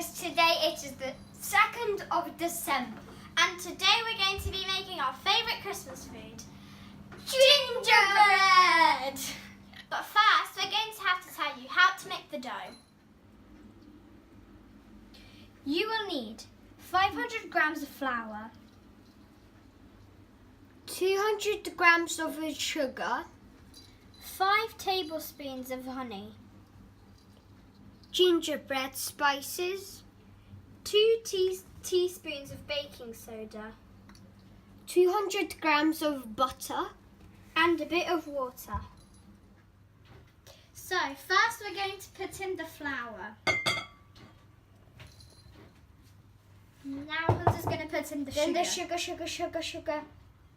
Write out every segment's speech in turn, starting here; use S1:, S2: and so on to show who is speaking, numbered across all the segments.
S1: because today it is the 2nd of December.
S2: And today we're going to be making our favourite Christmas food,
S1: Gingerbread!
S2: But first, we're going to have to tell you how to make the dough. You will need 500 grams of flour,
S1: 200 grams of sugar,
S2: 5 tablespoons of honey,
S1: gingerbread spices,
S2: 2 teaspoons of baking soda,
S1: 200 grams of butter,
S2: and a bit of water. So first we're going to put in the flour. Now Hunter's going to put in the
S1: then
S2: sugar.
S1: the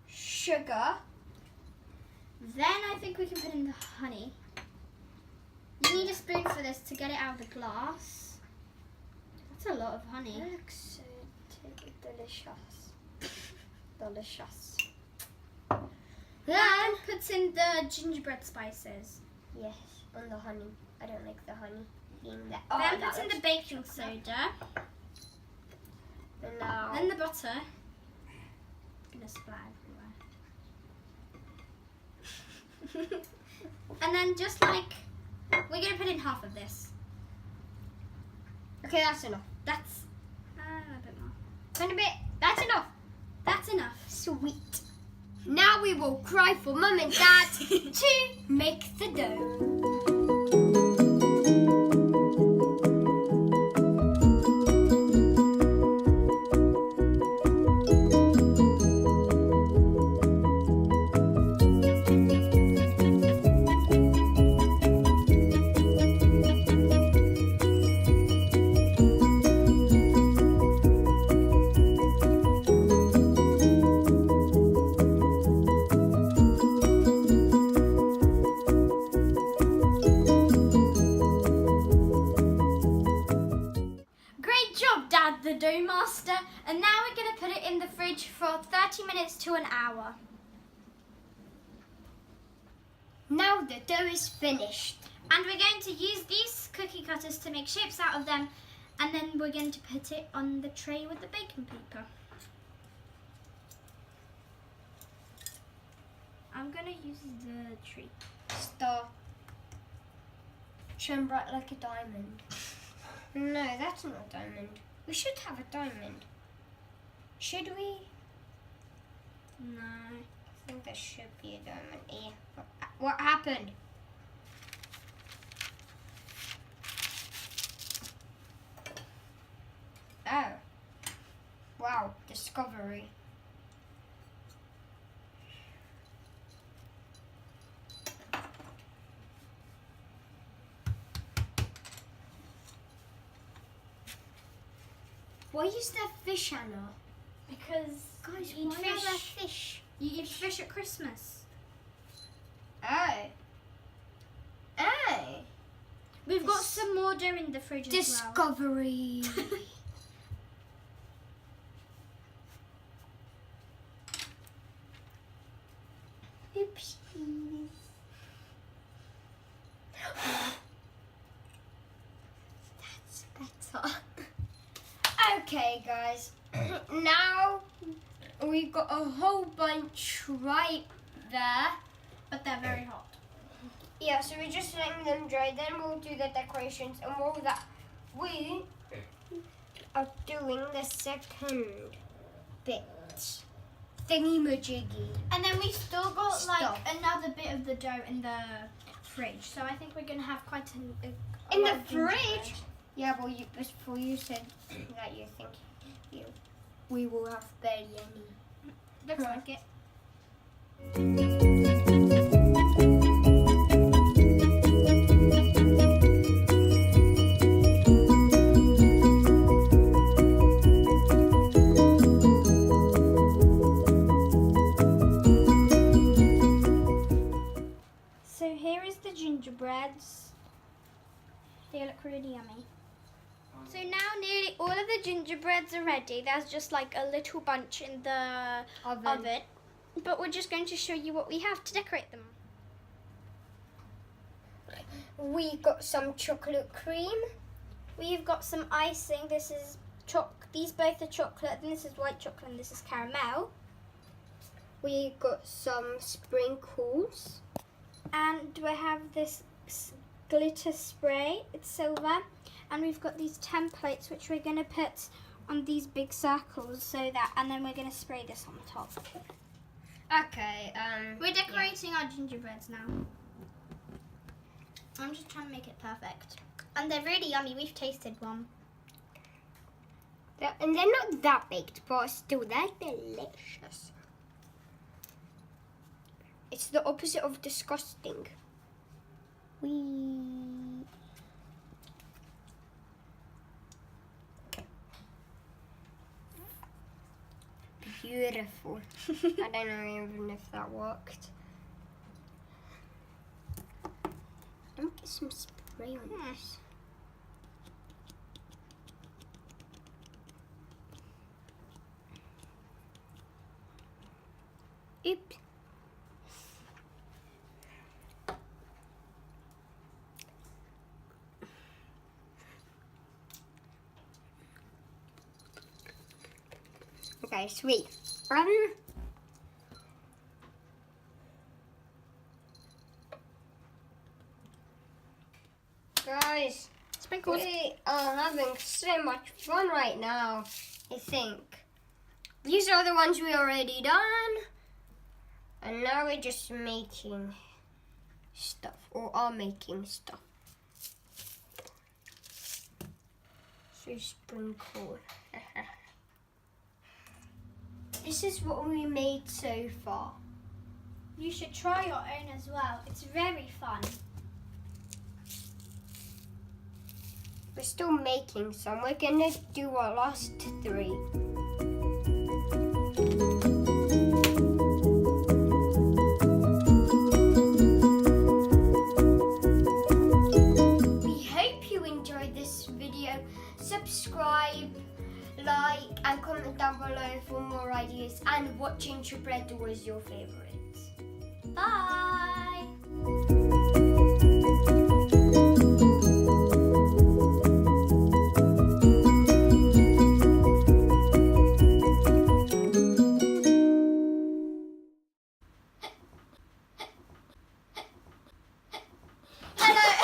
S1: sugar.
S2: Then I think we can put in the honey. You need a spoon for this to get it out of the glass. That's a lot of honey.
S1: It looks so delicious. Delicious.
S2: Then puts in the gingerbread spices.
S1: Yes, on the honey. I don't like the honey being there.
S2: Then puts in the baking soda.
S1: Now.
S2: Then the butter. It's gonna splat everywhere. And then just like, we're gonna put in half of this.
S1: Okay, that's enough.
S2: That's a bit more.
S1: And a bit. That's enough.
S2: That's enough.
S1: Sweet. Now we will cry for Mum and Dad to make the dough.
S2: The dough master, and now we're going to put it in the fridge for 30 minutes to an hour.
S1: Now the dough is finished.
S2: And we're going to use these cookie cutters to make shapes out of them, and then we're going to put it on the tray with the baking paper. I'm going to use the tree.
S1: Star. Shine bright like a diamond. No, that's not a diamond. We should have a diamond. Should we?
S2: No.
S1: I think there should be a diamond here. What happened? Oh. Wow, discovery. Why is there fish, Anna?
S2: Because
S1: guys,
S2: you eat
S1: why are there
S2: fish.
S1: fish?
S2: You eat fish at Christmas.
S1: Oh. Oh.
S2: We've got some more dough in the fridge as well.
S1: Discovery. Oopsies. That's better. Okay, guys. Now we've got a whole bunch right there.
S2: But they're very hot.
S1: Yeah, so we're just letting them dry. Then we'll do the decorations, and all that. We are doing the second bit. Thingy-majiggy.
S2: And then we've still got
S1: Stop.
S2: like another bit of the dough in the fridge. So I think we're going to have quite a
S1: In
S2: lot
S1: the
S2: of gingerbread.
S1: fridge? Yeah, well, before you said that you think we will have barely any.
S2: Looks like it. So here is the gingerbreads. They look really yummy. So now nearly all of the gingerbreads are ready. There's just like a little bunch in the oven. But we're just going to show you what we have to decorate them.
S1: We got some chocolate cream,
S2: We've got some icing. This is these both are chocolate, and this is white chocolate, and this is caramel.
S1: We got some sprinkles.
S2: And we have this glitter spray. It's silver. And we've got these templates which we're going to put on these big circles and then we're going to spray this on the top.
S1: Okay,
S2: we're decorating our gingerbreads now. I'm just trying to make it perfect. And they're really yummy. We've tasted one.
S1: And they're not that baked, but still, they're delicious. It's the opposite of disgusting. Beautiful. I don't know even if that worked. Let me get some spray on this. Oops. Okay, sweet. Guys,
S2: Sprinkles.
S1: we are having so much fun right now, I think. These are the ones we already done. And now we're just making stuff, or are making stuff. So sprinkle. This is what we made so far.
S2: You should try your own as well. It's very fun.
S1: We're still making some. We're gonna do our last 3. We hope you enjoyed this video. Subscribe, like, and comment down below for more ideas and what gingerbread was your favourite.
S2: Bye.